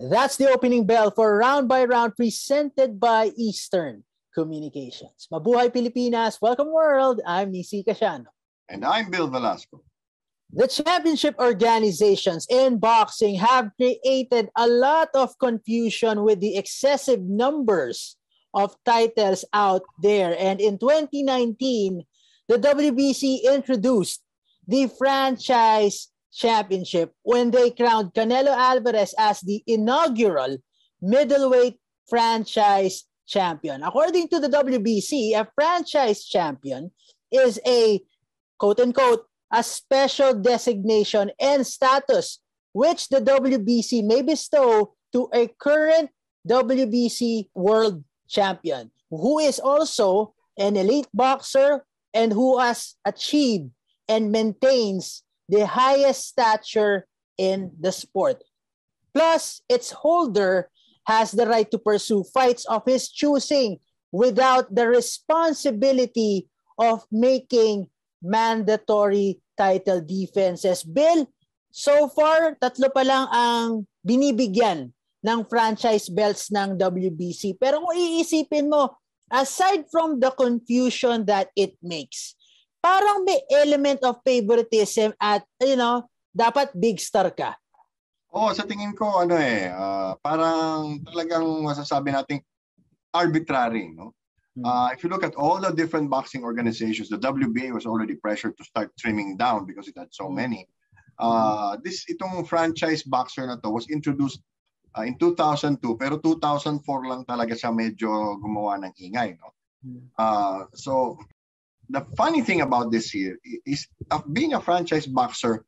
That's the opening bell for Round by Round presented by Eastern Communications. Mabuhay Pilipinas! Welcome world! I'm Nisi Casiano. And I'm Bill Velasco. The championship organizations in boxing have created a lot of confusion with the excessive numbers of titles out there. And in 2019, the WBC introduced the franchise championship when they crowned Canelo Alvarez as the inaugural middleweight franchise champion. According to the WBC, a franchise champion is a quote-unquote a special designation and status which the WBC may bestow to a current WBC world champion who is also an elite boxer and who has achieved and maintains the highest stature in the sport. Plus, its holder has the right to pursue fights of his choosing without the responsibility of making mandatory title defenses. Bill, so far, 3 pa lang ang binibigyan ng franchise belts ng WBC. Pero kung iisipin mo, aside from the confusion that it makes, parang may element of favoritism at, dapat big star ka. Oo, sa tingin ko, parang talagang masasabi nating arbitrary, no? If you look at all the different boxing organizations, the WBA was already pressured to start trimming down because it had so many. Itong franchise boxer na to was introduced in 2002, pero 2004 lang talaga siya medyo gumawa ng ingay, no? So the funny thing about this here is being a franchise boxer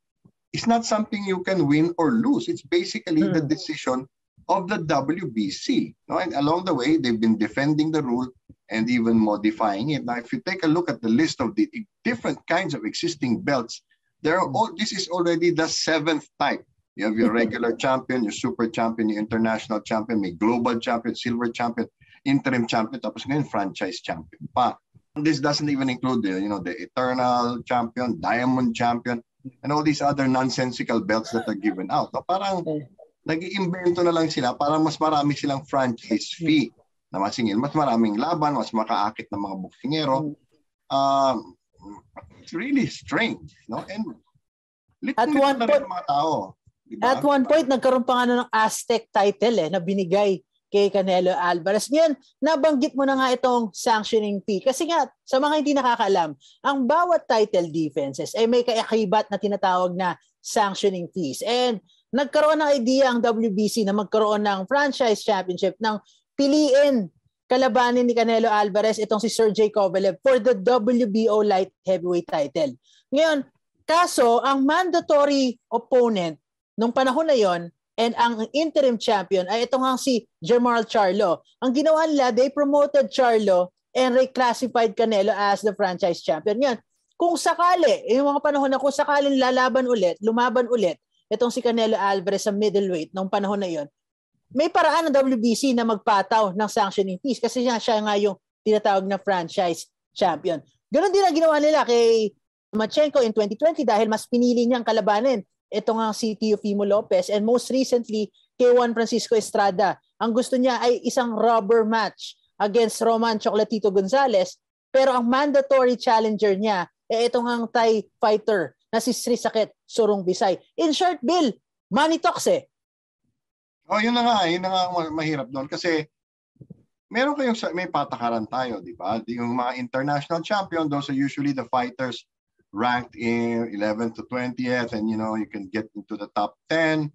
is not something you can win or lose. It's basically the decision of the WBC. No? And along the way, they've been defending the rule and even modifying it. Now, if you take a look at the list of the different kinds of existing belts, this is already the 7th type. You have your regular champion, your super champion, your international champion, may global champion, silver champion, interim champion, tapos ngayon franchise champion pa. This doesn't even include the eternal champion, diamond champion, and all these other nonsensical belts that are given out. So parang nag-iimbento na lang sila para mas marami silang franchise fee na masingil, mas maraming laban, mas makaakit ng mga boksingero. It's really strange, no? And at one point, nagkaroon pa nga ng Aztec title na binigay kay Canelo Alvarez. Ngayon, nabanggit mo na nga itong sanctioning fee. Kasi nga, sa mga hindi nakakaalam, ang bawat title defenses ay may kaakibat na tinatawag na sanctioning fees. And nagkaroon ng idea ang WBC na magkaroon ng franchise championship ng piliin kalabanin ni Canelo Alvarez itong si Sergey Kovalev for the WBO light heavyweight title. Ngayon, kaso ang mandatory opponent nung panahon na yon and ang interim champion ay itong si Jermall Charlo. Ang ginawa nila, they promoted Charlo and reclassified Canelo as the franchise champion. Ngayon, kung sakali, yung mga panahon na kung sakaling lumaban ulit, itong si Canelo Alvarez sa middleweight nung panahon na yon, may paraan ng WBC na magpataw ng sanctioning fees kasi siya nga yung tinatawag na franchise champion. Ganon din ang ginawa nila kay Lomachenko in 2020 dahil mas pinili niyang kalabanin ito nga si Teofimo Lopez and most recently kay Juan Francisco Estrada. Ang gusto niya ay isang rubber match against Roman Chocolatito Gonzalez pero ang mandatory challenger niya ay itong ang Thai fighter na si Sri Sakit Surong Bisay. In short, Bill, money talks yun na nga mahirap doon kasi may patakaran tayo, di ba? Yung mga international champion, those are usually the fighters ranked in 11th to 20th, and you can get into the top 10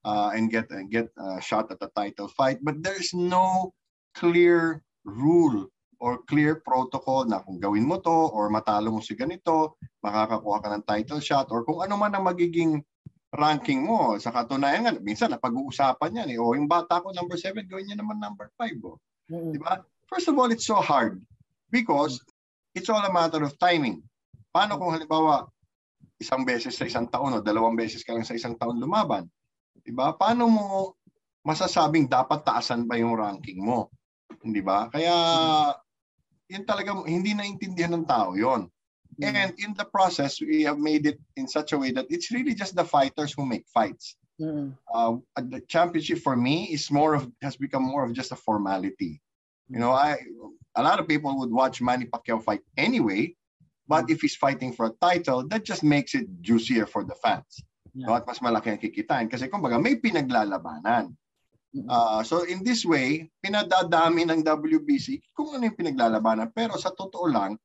and get a shot at a title fight. But there is no clear rule or clear protocol na kung gawin mo to or matalo mo si ganito, makakakuha ka ng title shot or kung ano man ang magiging ranking mo. Sa katunayan nga, minsan napag-uusapan yan yung bata ko number 7, gawin niya naman number 5. Diba? First of all, it's so hard because it's all a matter of timing. Paano kung halimbawa isang beses sa isang taon o 2 beses ka lang sa isang taon lumaban? Diba? Paano mo masasabing dapat taasan ba yung ranking mo? Diba? Kaya yun talaga hindi naintindihan ng tao yon. And in the process, we have made it in such a way that it's really just the fighters who make fights. The championship for me has become more of just a formality. You know, a lot of people would watch Manny Pacquiao fight anyway, but if he's fighting for a title, that just makes it juicier for the fans. No, at mas malaki ang kikitain kasi kumbaga may pinaglalabanan. So in this way, pinadadami ng WBC kung ano yung pinaglalabanan. Pero sa totoo lang,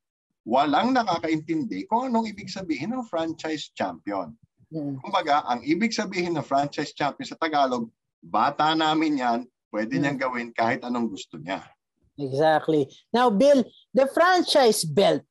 walang nakakaintindi kung anong ibig sabihin ng franchise champion. Kumbaga, ang ibig sabihin ng franchise champion sa Tagalog, bata namin yan, pwede niyang gawin kahit anong gusto niya. Exactly. Now, Bill, the franchise belt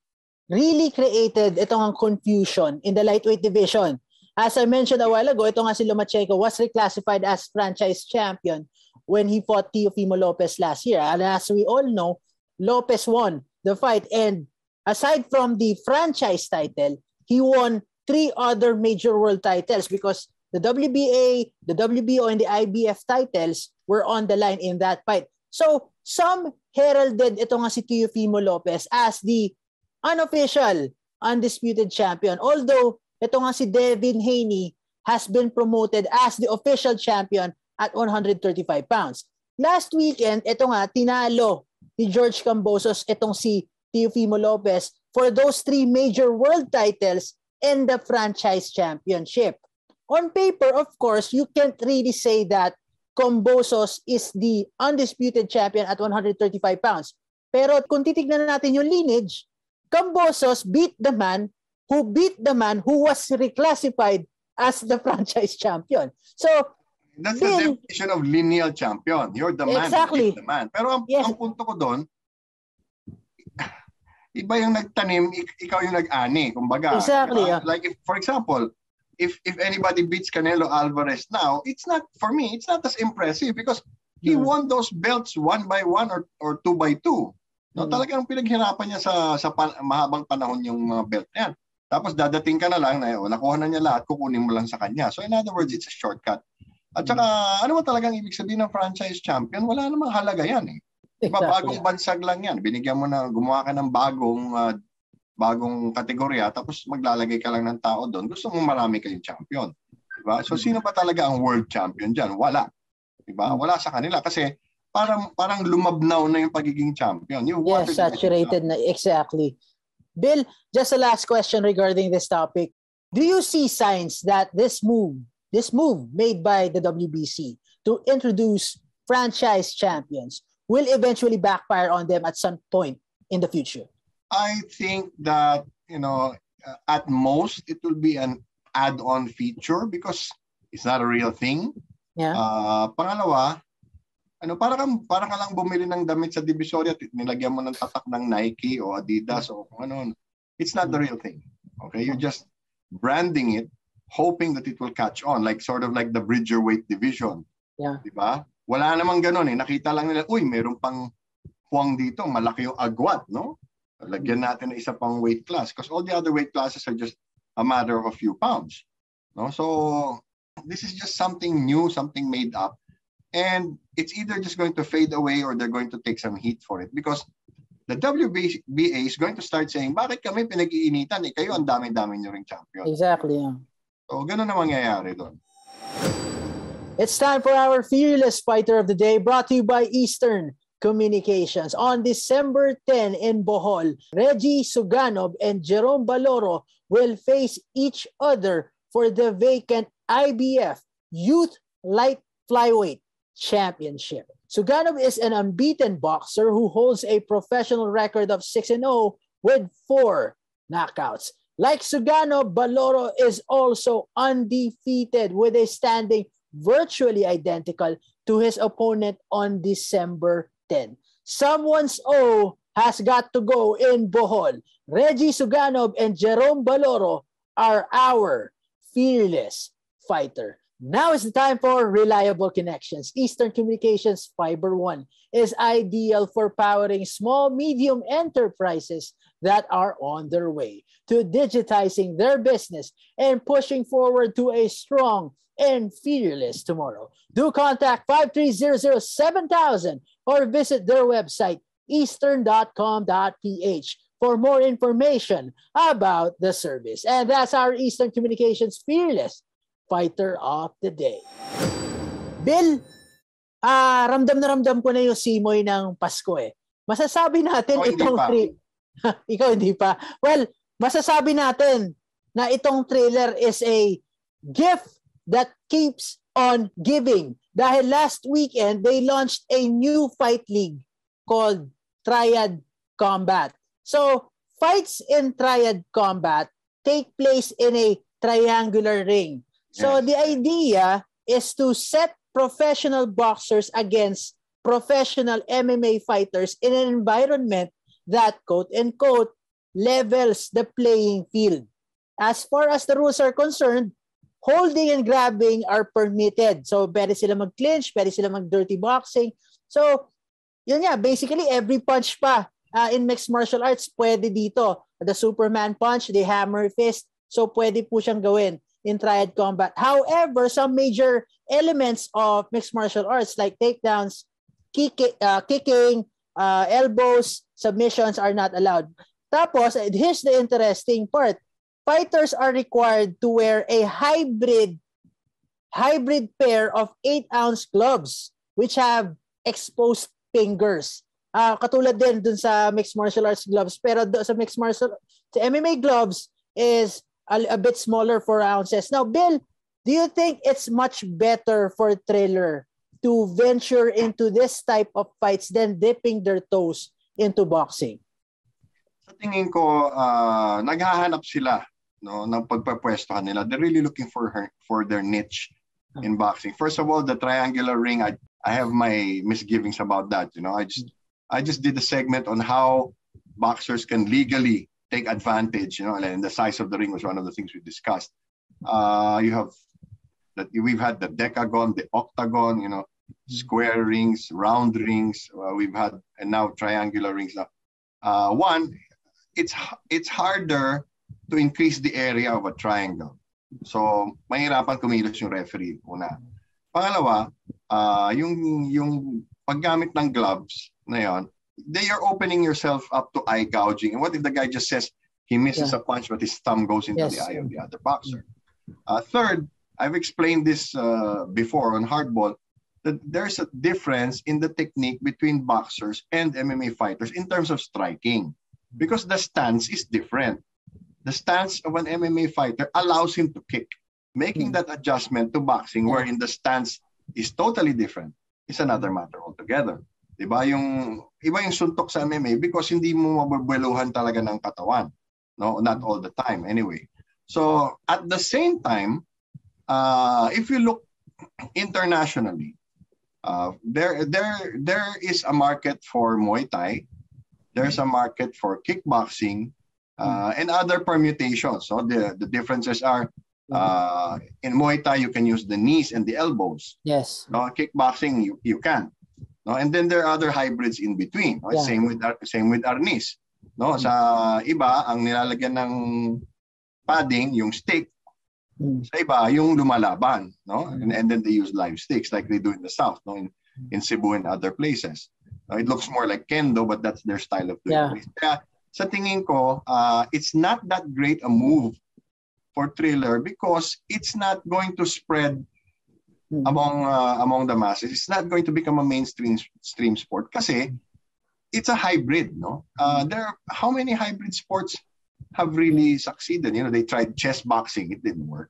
really created itong confusion in the lightweight division. As I mentioned a while ago, ito nga si Lomachenko was reclassified as franchise champion when he fought Teofimo Lopez last year. And as we all know, Lopez won the fight. And aside from the franchise title, he won 3 other major world titles because the WBA, the WBO, and the IBF titles were on the line in that fight. So some heralded ito nga si Teofimo Lopez as the unofficial undisputed champion. Although ito nga si Devin Haney has been promoted as the official champion at 135 pounds. Last weekend, ito nga, tinalo ni George Kambosos itong si Teofimo Lopez for those 3 major world titles and the franchise championship. On paper, of course, you can't really say that Kambosos is the undisputed champion at 135 pounds. Pero kung titignan natin yung lineage, Kambosos beat the man who was reclassified as the franchise champion. So, that's the definition of lineal champion. You're the man. Exactly. The man. Pero ang punto ko doon, iba yung nagtanim, ikaw yung nag-ani. Kumbaga, exactly. Diba? Like, for example, if anybody beats Canelo Alvarez now, it's not, for me, it's not as impressive because he won those belts 1 by 1 or 2 by 2. No, talagang pinaghirapan niya sa mahabang panahon yung mga belt na yan. Tapos dadating ka na lang na nakuha na niya lahat, kukunin mo lang sa kanya. So in other words, it's a shortcut. At saka, ano ba talagang ibig sabihin ng franchise champion? Wala namang halaga yan eh. Diba, bagong bansag lang yan. Binigyan mo na, gumawa ka ng bagong kategorya, tapos maglalagay ka lang ng tao doon. Gusto mong marami kayong champion. Diba? So sino ba talaga ang world champion dyan? Wala. Diba? Wala sa kanila. Kasi parang lumabnaw na yung pagiging champion. Yes, saturated na. Exactly. Bill, just a last question regarding this topic. Do you see signs that this move made by the WBC to introduce franchise champions will eventually backfire on them at some point in the future? I think that, at most it will be an add-on feature because it's not a real thing. Yeah. Pangalawa, parang ka lang bumili ng damit sa Divisoria at nilagyan mo ng tatak ng Nike o Adidas o kung ano. It's not the real thing. Okay? You're just branding it, hoping that it will catch on, sort of like the Bridgerweight division. Yeah. Diba? Wala namang ganun eh. Nakita lang nila, meron pang puwang dito, malaki yung agwat, no? Lagyan natin ng isa pang weight class because all the other weight classes are just a matter of a few pounds. No? So this is just something new, something made up. And it's either just going to fade away or they're going to take some heat for it because the WBA is going to start saying, bakit kami pinag-iinitan? Kayo ang dami-dami nyo ring champion. Exactly. Yeah. So, ganun na mangyayari doon. It's time for our Fearless Fighter of the Day brought to you by Eastern Communications. On December 10 in Bohol, Reggie Suganov and Jerome Baloro will face each other for the vacant IBF Youth Light Flyweight Championship. Suganov is an unbeaten boxer who holds a professional record of 6-0 with 4 knockouts. Like Suganov, Baloro is also undefeated with a standing virtually identical to his opponent on December 10. Someone's O has got to go in Bohol. Reggie Suganov and Jerome Baloro are our fearless fighter. Now is the time for reliable connections. Eastern Communications Fiber One is ideal for powering small, medium enterprises that are on their way to digitizing their business and pushing forward to a strong and fearless tomorrow. Do contact 53007,000 or visit their website eastern.com.ph for more information about the service. And that's our Eastern Communications Fearless Fighter of the Day. Bill, ramdam na ramdam ko na yung simoy ng Pasko eh. Masasabi natin itong ikaw hindi pa. Well, masasabi natin na itong trailer is a gift that keeps on giving. Dahil last weekend, they launched a new fight league called Triad Combat. So, fights in Triad Combat take place in a triangular ring. So, the idea is to set professional boxers against professional MMA fighters in an environment that, quote-unquote, levels the playing field. As far as the rules are concerned, holding and grabbing are permitted. So, pwede sila mag-clinch, pwede sila mag-dirty boxing. So, yun nga, basically, every punch pa in mixed martial arts, pwede dito. The Superman punch, the hammer fist. So, pwede po siyang gawin in Triad Combat. However, some major elements of mixed martial arts like takedowns, kicking, elbows, submissions are not allowed. Tapos, here's the interesting part. Fighters are required to wear a hybrid pair of 8-ounce gloves which have exposed fingers. Katulad din dun sa mixed martial arts gloves, pero sa MMA gloves is a bit smaller, 4 ounces. Now, Bill, do you think it's much better for Triller to venture into this type of fights than dipping their toes into boxing? Sa tingin ko, naghahanap sila ng pagpapwestohan nila. They're really looking for their niche in boxing. First of all, the triangular ring, I have my misgivings about that. I just did a segment on how boxers can legally take advantage, and the size of the ring was one of the things we discussed. We've had the decagon, the octagon, square rings, round rings. We've had, and now triangular rings. One, it's harder to increase the area of a triangle. So, mahirapan kumilos yung referee una. Pangalawa, yung paggamit ng gloves na yon, they are opening yourself up to eye gouging. And what if the guy just says he misses a punch but his thumb goes into the eye of the other boxer? Third, I've explained this before on Hardball, that there's a difference in the technique between boxers and MMA fighters in terms of striking. Because the stance is different. The stance of an MMA fighter allows him to kick. Making that adjustment to boxing wherein the stance is totally different is another matter altogether. Iba yung suntok sa MMA because hindi mo mabubueluhan talaga ng katawan. No, not all the time anyway. So at the same time, if you look internationally, there is a market for Muay Thai. There's a market for kickboxing. And other permutations. So the differences are in Muay Thai you can use the knees and the elbows. Yes. No, kickboxing you can. No, and then there are other hybrids in between. No? Same with our knees. No, sa iba ang nilalagyan ng padding yung stick. Sa iba yung lumalaban. No, and then they use live sticks like they do in the south. No, in Cebu and other places. It looks more like kendo, but that's their style of doing it. Sa tingin ko, it's not that great a move for Triller because it's not going to spread among the masses. It's not going to become a mainstream sport kasi it's a hybrid, no? How many hybrid sports have really succeeded? They tried chess boxing, it didn't work.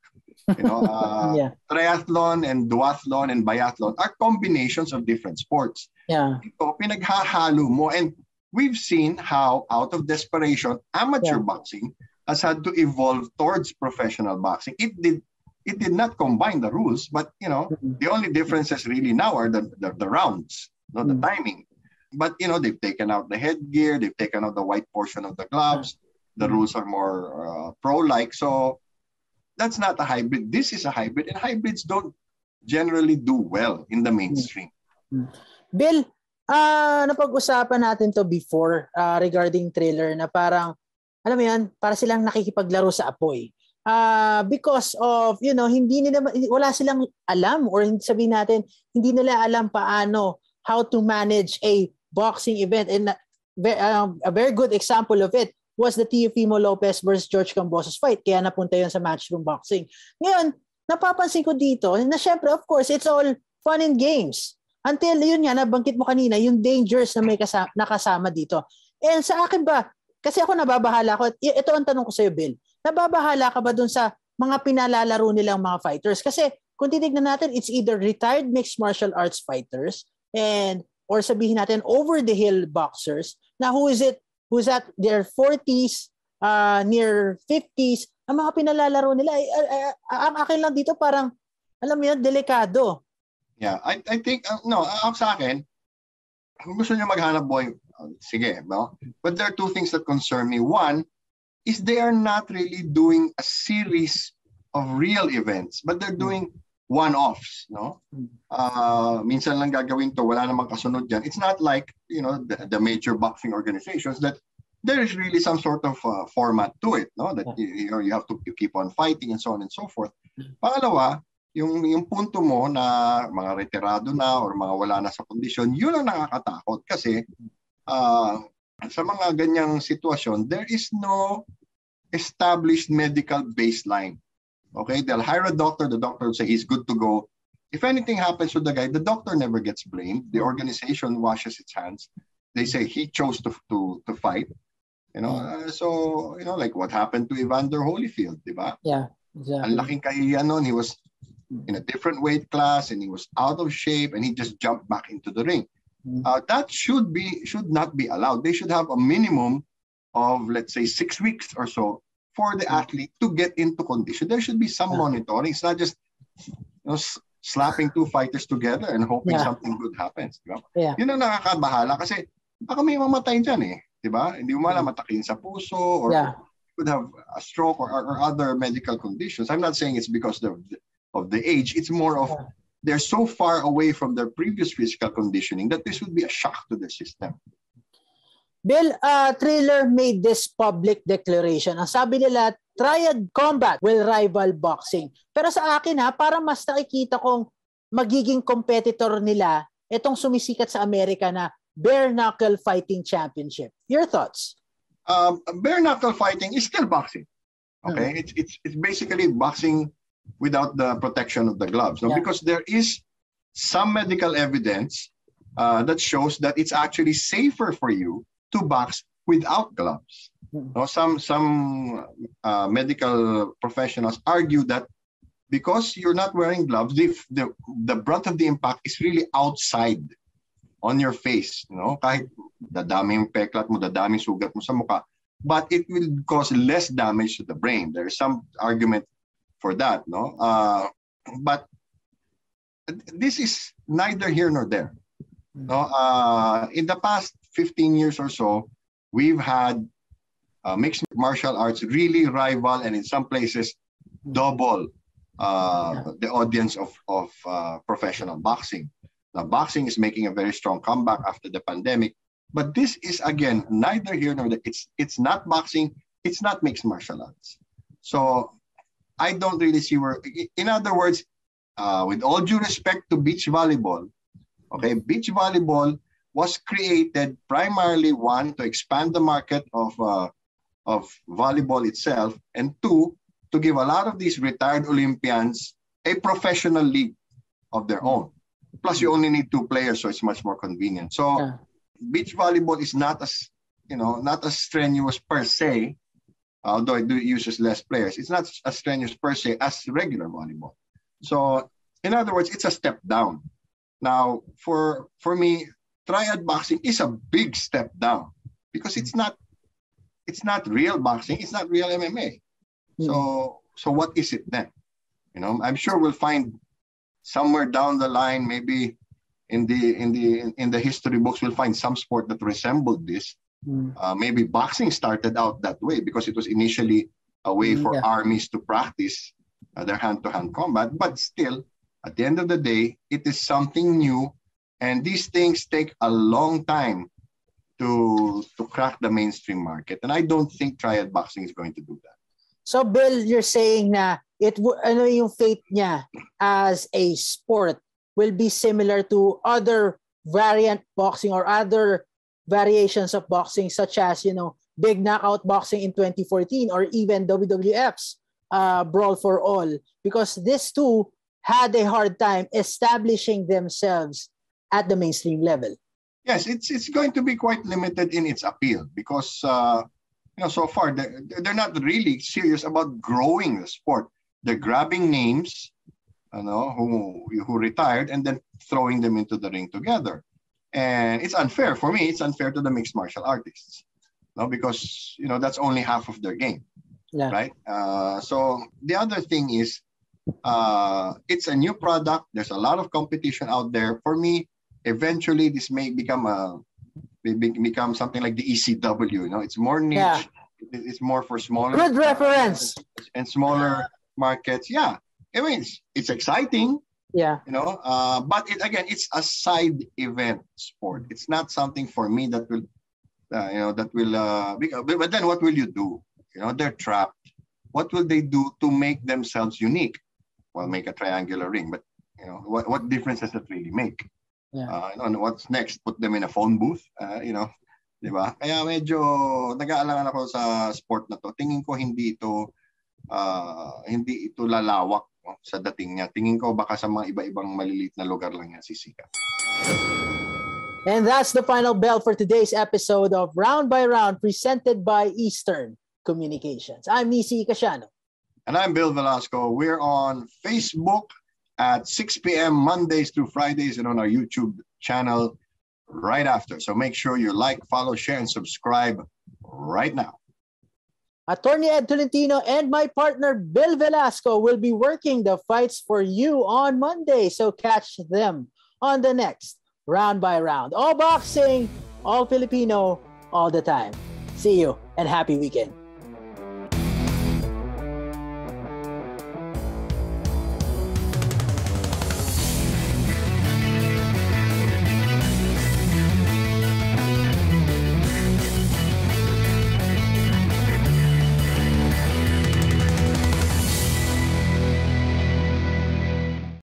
Triathlon and duathlon and biathlon are combinations of different sports. Ito, pinaghahalo mo, and we've seen how, out of desperation, amateur boxing has had to evolve towards professional boxing. It did not combine the rules, but the only differences really now are the rounds, not the timing. But they've taken out the headgear, they've taken out the white portion of the gloves. The rules are more pro-like. So that's not a hybrid. This is a hybrid, and hybrids don't generally do well in the mainstream. Bill, napag-usapan natin to before regarding Triller na parang, alam mo yan, para silang nakikipaglaro sa apoy. Because of, wala silang alam, or sabihin natin, hindi nila alam paano, how to manage a boxing event. And a very good example of it was the Teofimo Lopez versus George Cambosos fight. Kaya napunta yun sa Matchroom Boxing. Ngayon, napapansin ko dito na syempre, of course, it's all fun and games. Until yun nga, nabanggit mo kanina, yung dangers na may nakasama dito. And sa akin ba, kasi ako nababahala ko, ito ang tanong ko sa'yo, Bill, nababahala ka ba dun sa mga pinalalaro nilang mga fighters? Kasi kung titignan natin, it's either retired mixed martial arts fighters or sabihin natin over-the-hill boxers na who's at their 40s, near 50s, ang mga pinalalaro nila, ang akin lang dito parang, alam mo yun, delikado. Yeah, I think, no, ako sa akin, kung gusto niyo maghanap buhay, sige, no? But there are two things that concern me. One is they are not really doing a series of real events, but they're doing one-offs, no? Minsan lang gagawin to, wala namang kasunod dyan. It's not like, the major boxing organizations that there is really some sort of format to it, no? That you have to keep on fighting and so on and so forth. Pangalawa, yung punto mo na mga retirado na or mga wala na sa kondisyon, yun ang nakakatakot kasi sa mga ganyang sitwasyon, there is no established medical baseline. Okay, they'll hire a doctor, the doctor will say he's good to go. If anything happens to the guy, the doctor never gets blamed. The organization washes its hands. They say he chose to fight. So like what happened to Evander Holyfield, di ba? Yeah, exactly. Ang laking kahihiyan nun, he was in a different weight class and he was out of shape and he just jumped back into the ring. That should not be allowed. They should have a minimum of, let's say, 6 weeks or so for the athlete to get into condition. There should be some monitoring. It's not just slapping two fighters together and hoping something good happens. Diba? Yeah. Yun ang nakakabahala kasi baka may mamatay dyan eh. Diba? Hindi mo alam, matakin sa puso or could have a stroke or other medical conditions. I'm not saying it's because of the age. It's more of they're so far away from their previous physical conditioning that this would be a shock to their system. Bill, Thriller made this public declaration. Ang sabi nila, triad combat will rival boxing. Pero sa akin parang mas nakikita kong magiging competitor nila itong sumisikat sa Amerika na bare knuckle fighting championship. Your thoughts? Bare knuckle fighting is still boxing. Okay, it's basically boxing without the protection of the gloves. No? Because there is some medical evidence that shows that it's actually safer for you to box without gloves. No, some medical professionals argue that because you're not wearing gloves, the brunt of the impact is really outside on your face. Kahit dadaming peklat mo, dadaming sugat mo sa mukha, but it will cause less damage to the brain. There is some argument for that, no? But this is neither here nor there. No, in the past 15 years or so, we've had mixed martial arts really rival and in some places double the audience of professional boxing. Now, boxing is making a very strong comeback after the pandemic, but this is again neither here nor there. It's not boxing. It's not mixed martial arts. So I don't really see where. In other words, with all due respect to beach volleyball. Okay, beach volleyball was created primarily, one, to expand the market of volleyball itself, and two, to give a lot of these retired Olympians a professional league of their own. Plus, you only need 2 players, so it's much more convenient. So, beach volleyball is not as strenuous per se, although it uses less players. It's not as strenuous per se as regular volleyball. So, in other words, it's a step down. Now, for me, triad boxing is a big step down because it's not real boxing, it's not real MMA. So what is it then? I'm sure we'll find somewhere down the line, maybe in the history books, we'll find some sport that resembled this. Maybe boxing started out that way because it was initially a way for armies to practice their hand-to-hand combat, but still, at the end of the day, it is something new, and these things take a long time to crack the mainstream market. And I don't think triad boxing is going to do that. So, Bill, you're saying na yung fate niya as a sport will be similar to other variant boxing or other variations of boxing, such as, big knockout boxing in 2014 or even WWF's Brawl for All, because these two had a hard time establishing themselves at the mainstream level. Yes, it's going to be quite limited in its appeal because so far they're not really serious about growing the sport. They're grabbing names, who retired and then throwing them into the ring together. And it's unfair for me. It's unfair to the mixed martial artists, because that's only half of their game, right? So the other thing is, it's a new product. There's a lot of competition out there. For me, eventually this may become something like the ECW. It's more niche. Yeah. It's more for smaller. Good reference. And smaller markets. Yeah, I mean it's exciting. Yeah. But it's a side event sport. It's not something for me that will, But then what will you do? They're trapped. What will they do to make themselves unique? Well, make a triangular ring, but what difference does that really make? Yeah. What's next? Put them in a phone booth, di ba? Kaya medyo nag-aalangan ako sa sport na to. Tingin ko hindi ito lalawak sa dating niya. Tingin ko baka sa mga iba-ibang maliliit na lugar lang yan sisikat. And that's the final bell for today's episode of Round by Round, presented by Eastern Communications. I'm Nisi Casiano. And I'm Bill Velasco. We're on Facebook at 6 p.m. Mondays through Fridays and on our YouTube channel right after. So make sure you like, follow, share, and subscribe right now. Attorney Ed Tolentino and my partner Bill Velasco will be working the fights for you on Monday. So catch them on the next Round by Round. All boxing, all Filipino, all the time. See you and happy weekend.